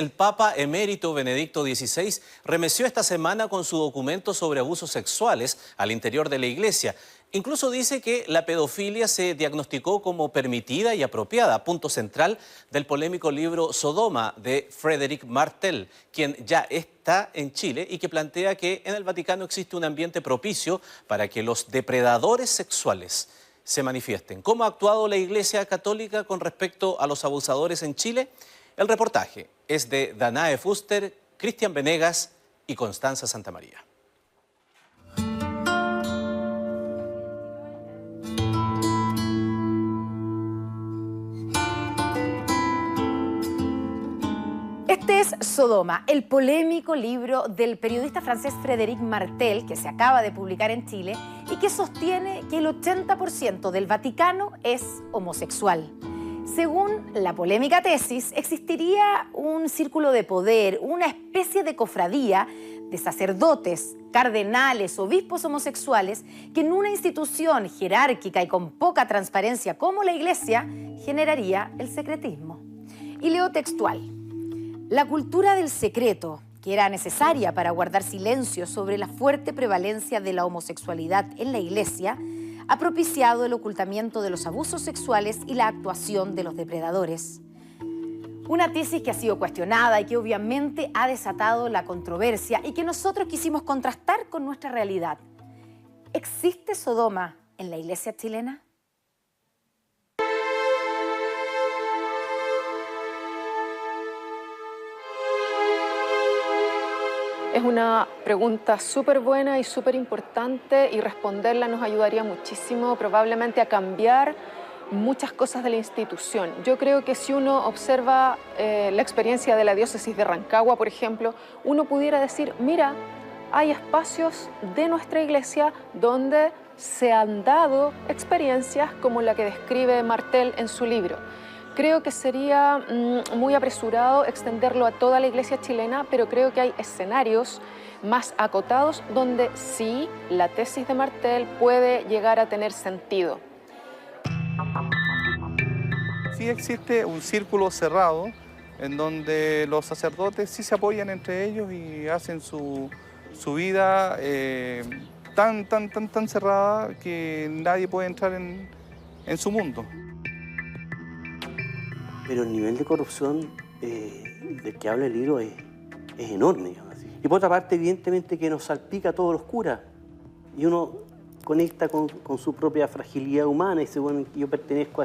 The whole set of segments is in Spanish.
El Papa emérito Benedicto XVI remeció esta semana con su documento sobre abusos sexuales al interior de la Iglesia. Incluso dice que la pedofilia se diagnosticó como permitida y apropiada, punto central del polémico libro Sodoma de Frédéric Martel, quien ya está en Chile y que plantea que en el Vaticano existe un ambiente propicio para que los depredadores sexuales se manifiesten. ¿Cómo ha actuado la Iglesia Católica con respecto a los abusadores en Chile? El reportaje es de Danae Fuster, Cristian Venegas y Constanza Santamaría. Este es Sodoma, el polémico libro del periodista francés Frédéric Martel, que se acaba de publicar en Chile y que sostiene que el 80% del Vaticano es homosexual. Según la polémica tesis, existiría un círculo de poder, una especie de cofradía de sacerdotes, cardenales, obispos homosexuales que en una institución jerárquica y con poca transparencia como la Iglesia generaría el secretismo. Y leo textual. La cultura del secreto, que era necesaria para guardar silencio sobre la fuerte prevalencia de la homosexualidad en la Iglesia, ha propiciado el ocultamiento de los abusos sexuales y la actuación de los depredadores. Una tesis que ha sido cuestionada y que obviamente ha desatado la controversia y que nosotros quisimos contrastar con nuestra realidad. ¿Existe Sodoma en la Iglesia chilena? Es una pregunta súper buena y súper importante y responderla nos ayudaría muchísimo probablemente a cambiar muchas cosas de la institución. Yo creo que si uno observa la experiencia de la diócesis de Rancagua, por ejemplo, uno pudiera decir, mira, hay espacios de nuestra iglesia donde se han dado experiencias como la que describe Martel en su libro. Creo que sería muy apresurado extenderlo a toda la iglesia chilena, pero creo que hay escenarios más acotados donde sí la tesis de Martel puede llegar a tener sentido. Sí existe un círculo cerrado en donde los sacerdotes sí se apoyan entre ellos y hacen su vida tan cerrada que nadie puede entrar en su mundo. Pero el nivel de corrupción del que habla el libro es enorme, digamos así. Y por otra parte, evidentemente que nos salpica a todos los curas. Y uno conecta con su propia fragilidad humana y dice, bueno, yo pertenezco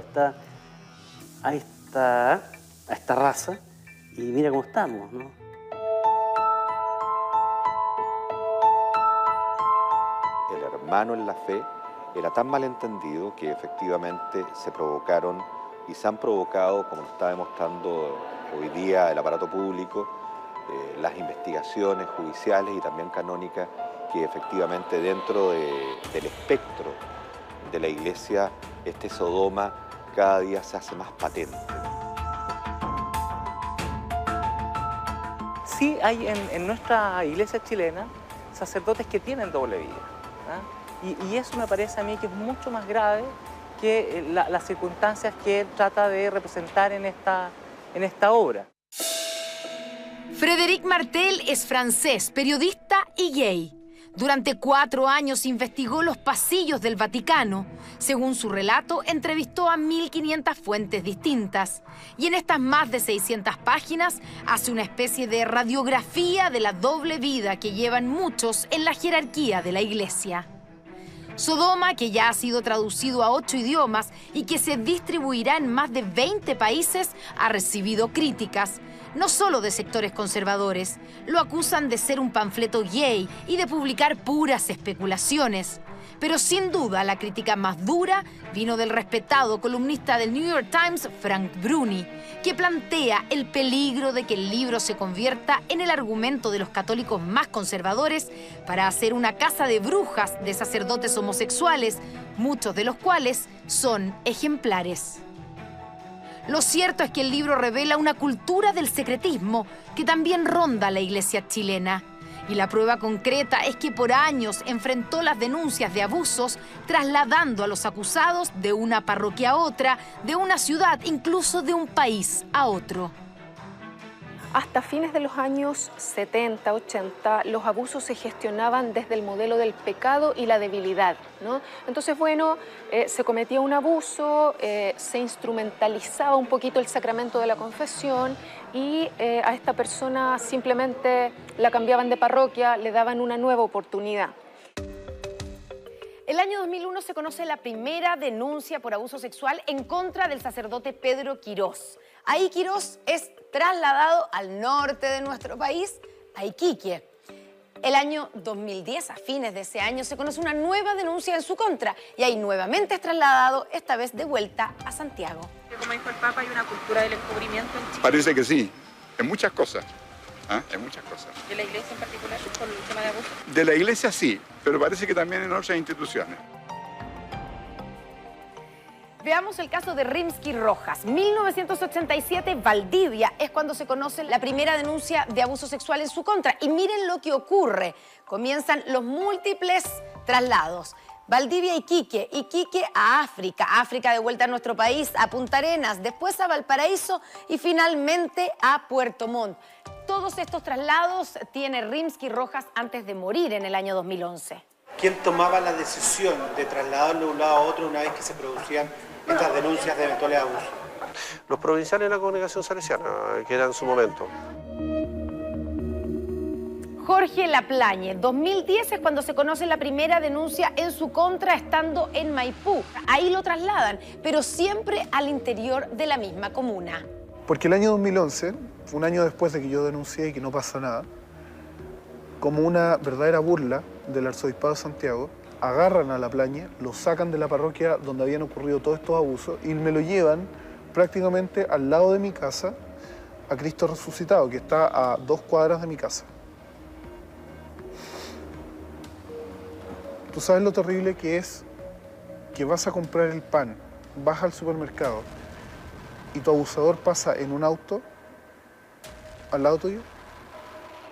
a esta raza y mira cómo estamos, ¿no? El hermano en la fe era tan malentendido que efectivamente se provocaron y se han provocado, como lo está demostrando hoy día el aparato público, las investigaciones judiciales y también canónicas, que efectivamente dentro del espectro de la Iglesia, este Sodoma cada día se hace más patente. Sí hay en nuestra iglesia chilena sacerdotes que tienen doble vida, ¿eh? Y eso me parece a mí que es mucho más grave que las circunstancias que él trata de representar en esta obra. Frédéric Martel es francés, periodista y gay. Durante 4 años investigó los pasillos del Vaticano. Según su relato, entrevistó a 1.500 fuentes distintas. Y en estas más de 600 páginas hace una especie de radiografía de la doble vida que llevan muchos en la jerarquía de la Iglesia. Sodoma, que ya ha sido traducido a 8 idiomas y que se distribuirá en más de 20 países, ha recibido críticas, no solo de sectores conservadores. Lo acusan de ser un panfleto gay y de publicar puras especulaciones. Pero sin duda la crítica más dura vino del respetado columnista del New York Times, Frank Bruni, que plantea el peligro de que el libro se convierta en el argumento de los católicos más conservadores para hacer una casa de brujas de sacerdotes homosexuales, muchos de los cuales son ejemplares. Lo cierto es que el libro revela una cultura del secretismo que también ronda la iglesia chilena. Y la prueba concreta es que por años enfrentó las denuncias de abusos, trasladando a los acusados de una parroquia a otra, de una ciudad, incluso de un país a otro. Hasta fines de los años 70, 80, los abusos se gestionaban desde el modelo del pecado y la debilidad, ¿no? Entonces, bueno, se cometía un abuso, se instrumentalizaba un poquito el sacramento de la confesión y a esta persona simplemente la cambiaban de parroquia, le daban una nueva oportunidad. El año 2001 se conoce la primera denuncia por abuso sexual en contra del sacerdote Pedro Quirós. Ahí Quirós es trasladado al norte de nuestro país, a Iquique. El año 2010, a fines de ese año, se conoce una nueva denuncia en su contra y ahí nuevamente es trasladado, esta vez de vuelta a Santiago. Como dijo el Papa, hay una cultura del encubrimiento en Chile. Parece que sí, en muchas cosas. En muchas cosas. ¿De la Iglesia en particular, por el tema de abuso? De la Iglesia sí, pero parece que también en otras instituciones. Veamos el caso de Rimsky-Rojas. 1987, Valdivia, es cuando se conoce la primera denuncia de abuso sexual en su contra. Y miren lo que ocurre. Comienzan los múltiples traslados. Valdivia a Iquique, Iquique a África, África de vuelta a nuestro país, a Punta Arenas, después a Valparaíso y finalmente a Puerto Montt. Todos estos traslados tiene Rimsky-Rojas antes de morir en el año 2011. ¿Quién tomaba la decisión de trasladarlo de un lado a otro una vez que se producían estas denuncias de eventuales abusos? Los provinciales de la Congregación Salesiana, que era en su momento. Jorge Laplagne, 2010 es cuando se conoce la primera denuncia en su contra estando en Maipú. Ahí lo trasladan, pero siempre al interior de la misma comuna. Porque el año 2011, un año después de que yo denuncié y que no pasa nada, como una verdadera burla del Arzobispado de Santiago, agarran a Laplagne, lo sacan de la parroquia donde habían ocurrido todos estos abusos y me lo llevan prácticamente al lado de mi casa a Cristo Resucitado, que está a 2 cuadras de mi casa. ¿Tú sabes lo terrible que es que vas a comprar el pan, vas al supermercado y tu abusador pasa en un auto al lado tuyo?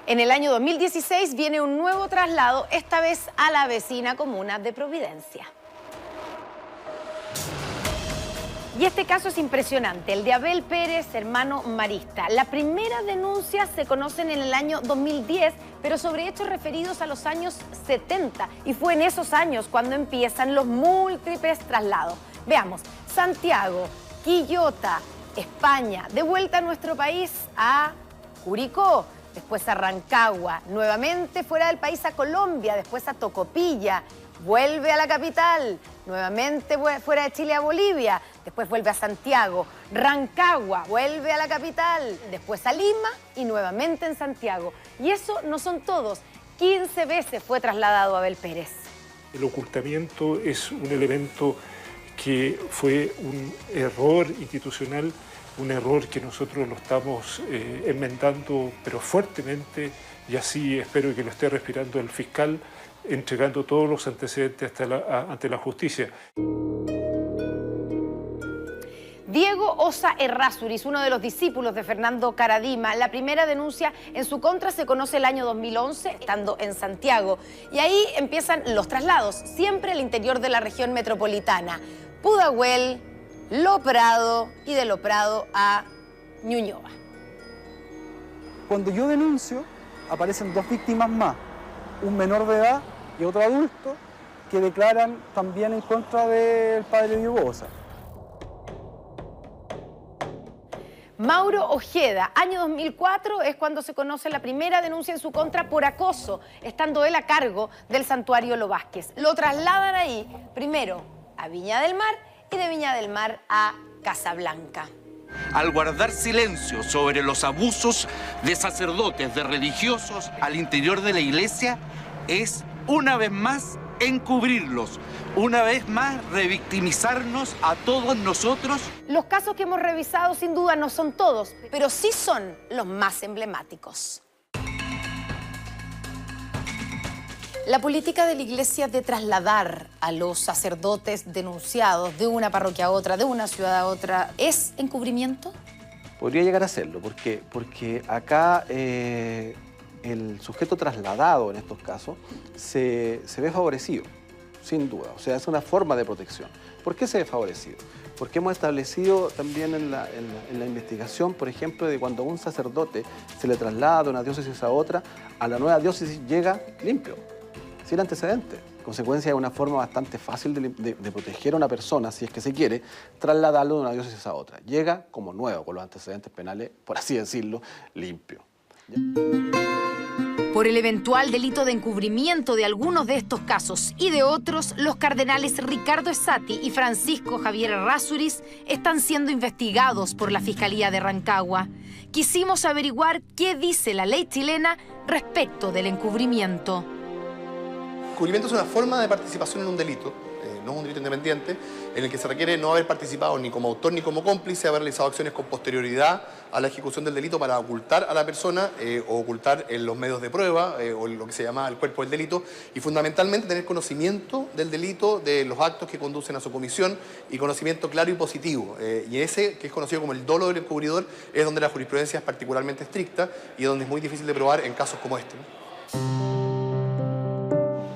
En el año 2016 viene un nuevo traslado, esta vez a la vecina comuna de Providencia. Y este caso es impresionante, el de Abel Pérez, hermano marista. La primera denuncia se conocen en el año 2010, pero sobre hechos referidos a los años 70. Y fue en esos años cuando empiezan los múltiples traslados. Veamos, Santiago, Quillota, España, de vuelta a nuestro país a Curicó, después a Rancagua, nuevamente fuera del país a Colombia, después a Tocopilla, vuelve a la capital, nuevamente fuera de Chile a Bolivia, después vuelve a Santiago, Rancagua, vuelve a la capital, después a Lima y nuevamente en Santiago. Y eso no son todos, 15 veces fue trasladado Abel Pérez. El ocultamiento es un elemento que fue un error institucional, un error que nosotros lo estamos enmendando, pero fuertemente, y así espero que lo esté respirando el fiscal, entregando todos los antecedentes ante la justicia. Diego Osa Errázuriz, uno de los discípulos de Fernando Karadima, la primera denuncia en su contra se conoce el año 2011, estando en Santiago. Y ahí empiezan los traslados, siempre al interior de la región metropolitana. Pudahuel, Lo Prado y de Lo Prado a Ñuñoa. Cuando yo denuncio, aparecen 2 víctimas más, un menor de edad y otro adulto, que declaran también en contra del padre Diego Osa. Mauro Ojeda, año 2004 es cuando se conoce la primera denuncia en su contra por acoso, estando él a cargo del santuario Lo Vázquez. Lo trasladan ahí, primero a Viña del Mar y de Viña del Mar a Casablanca. Al guardar silencio sobre los abusos de sacerdotes, de religiosos al interior de la iglesia, es una vez más encubrirlos, una vez más revictimizarnos a todos nosotros. Los casos que hemos revisado sin duda no son todos, pero sí son los más emblemáticos. La política de la Iglesia de trasladar a los sacerdotes denunciados de una parroquia a otra, de una ciudad a otra, ¿es encubrimiento? Podría llegar a serlo, porque acá el sujeto trasladado en estos casos se ve favorecido, sin duda. O sea, es una forma de protección. ¿Por qué se ve favorecido? porque hemos establecido también en la investigación, por ejemplo, de cuando a un sacerdote se le traslada de una diócesis a otra, a la nueva diócesis llega limpio, sin antecedentes. En consecuencia, es una forma bastante fácil de proteger a una persona, si es que se quiere, trasladarlo de una diócesis a otra. Llega como nuevo, con los antecedentes penales, por así decirlo, limpio. Por el eventual delito de encubrimiento de algunos de estos casos y de otros, los cardenales Ricardo Esati y Francisco Javier Errázuriz están siendo investigados por la Fiscalía de Rancagua. Quisimos averiguar qué dice la ley chilena respecto del encubrimiento. Encubrimiento es una forma de participación en un delito, no es un delito independiente, en el que se requiere no haber participado ni como autor ni como cómplice, haber realizado acciones con posterioridad a la ejecución del delito para ocultar a la persona o ocultar en los medios de prueba o lo que se llama el cuerpo del delito, y fundamentalmente tener conocimiento del delito, de los actos que conducen a su comisión y conocimiento claro y positivo. Y ese, que es conocido como el dolo del encubridor, es donde la jurisprudencia es particularmente estricta y donde es muy difícil de probar en casos como este, ¿no?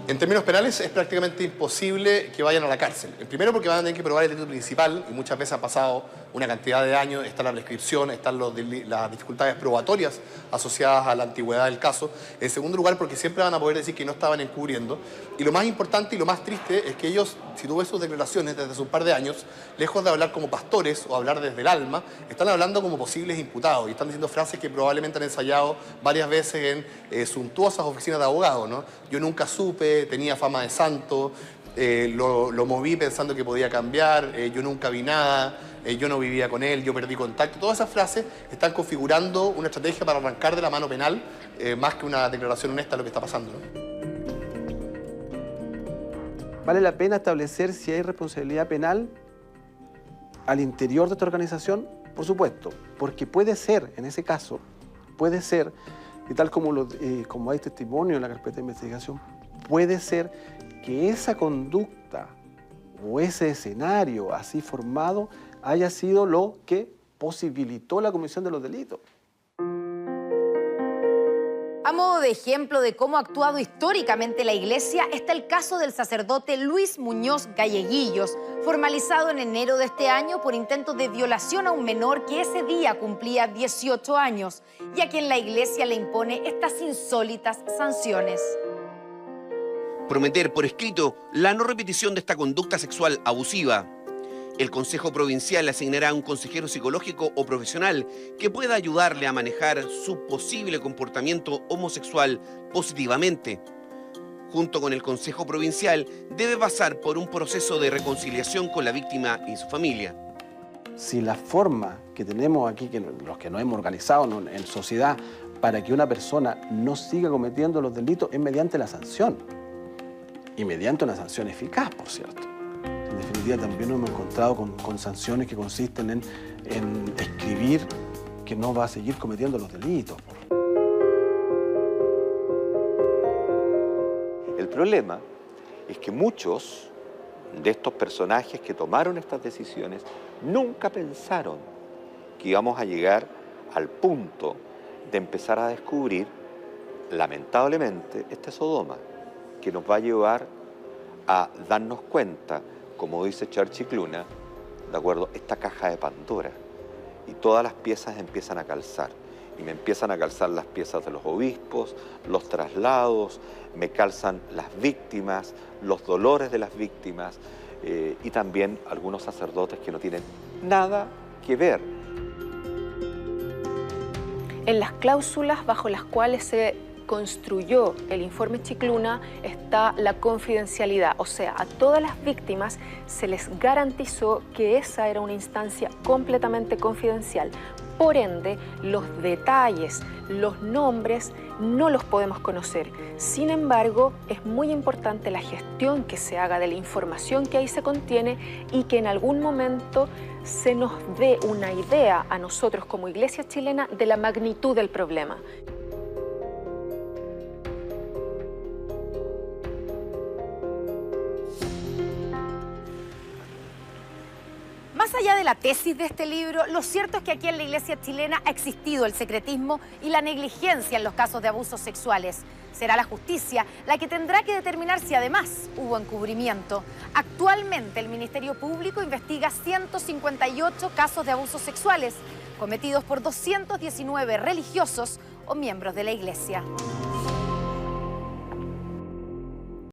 En términos penales es prácticamente imposible que vayan a la cárcel. Primero porque van a tener que probar el delito principal y muchas veces ha pasado una cantidad de años, está la prescripción, están las dificultades probatorias asociadas a la antigüedad del caso. En segundo lugar porque siempre van a poder decir que no estaban encubriendo. Y lo más importante y lo más triste es que ellos, si tú ves sus declaraciones desde hace un par de años, lejos de hablar como pastores o hablar desde el alma, están hablando como posibles imputados y están diciendo frases que probablemente han ensayado varias veces en suntuosas oficinas de abogados, ¿no? Yo nunca supe, tenía fama de santo, lo moví pensando que podía cambiar, yo nunca vi nada, yo no vivía con él, yo perdí contacto. Todas esas frases están configurando una estrategia para arrancar de la mano penal, más que una declaración honesta de lo que está pasando, ¿no? ¿Vale la pena establecer si hay responsabilidad penal al interior de esta organización? Por supuesto, porque puede ser, en ese caso, puede ser, y tal como hay testimonio en la carpeta de investigación, puede ser que esa conducta o ese escenario así formado haya sido lo que posibilitó la comisión de los delitos. A modo de ejemplo de cómo ha actuado históricamente la Iglesia está el caso del sacerdote Luis Muñoz Galleguillos, formalizado en enero de este año por intentos de violación a un menor que ese día cumplía 18 años y a quien la Iglesia le impone estas insólitas sanciones. Prometer por escrito la no repetición de esta conducta sexual abusiva. El Consejo Provincial le asignará a un consejero psicológico o profesional que pueda ayudarle a manejar su posible comportamiento homosexual positivamente. Junto con el Consejo Provincial, debe pasar por un proceso de reconciliación con la víctima y su familia. Si la forma que tenemos aquí, que los que nos hemos organizado en sociedad, para que una persona no siga cometiendo los delitos es mediante la sanción. Y mediante una sanción eficaz, por cierto. En definitiva, también nos hemos encontrado con sanciones que consisten en escribir que no va a seguir cometiendo los delitos. El problema es que muchos de estos personajes que tomaron estas decisiones nunca pensaron que íbamos a llegar al punto de empezar a descubrir, lamentablemente, este Sodoma, que nos va a llevar a darnos cuenta, como dice Churchill Luna, ¿de acuerdo?, esta caja de Pandora. Y todas las piezas empiezan a calzar. Y me empiezan a calzar las piezas de los obispos, los traslados, me calzan las víctimas, los dolores de las víctimas y también algunos sacerdotes que no tienen nada que ver. En las cláusulas bajo las cuales se construyó el informe Chicluna está la confidencialidad, o sea, a todas las víctimas se les garantizó que esa era una instancia completamente confidencial. Por ende, los detalles, los nombres, no los podemos conocer. Sin embargo, es muy importante la gestión que se haga de la información que ahí se contiene y que en algún momento se nos dé una idea a nosotros como Iglesia chilena de la magnitud del problema. más allá de la tesis de este libro, lo cierto es que aquí en la Iglesia chilena ha existido el secretismo y la negligencia en los casos de abusos sexuales. Será la justicia la que tendrá que determinar si además hubo encubrimiento. Actualmente el Ministerio Público investiga 158 casos de abusos sexuales cometidos por 219 religiosos o miembros de la Iglesia.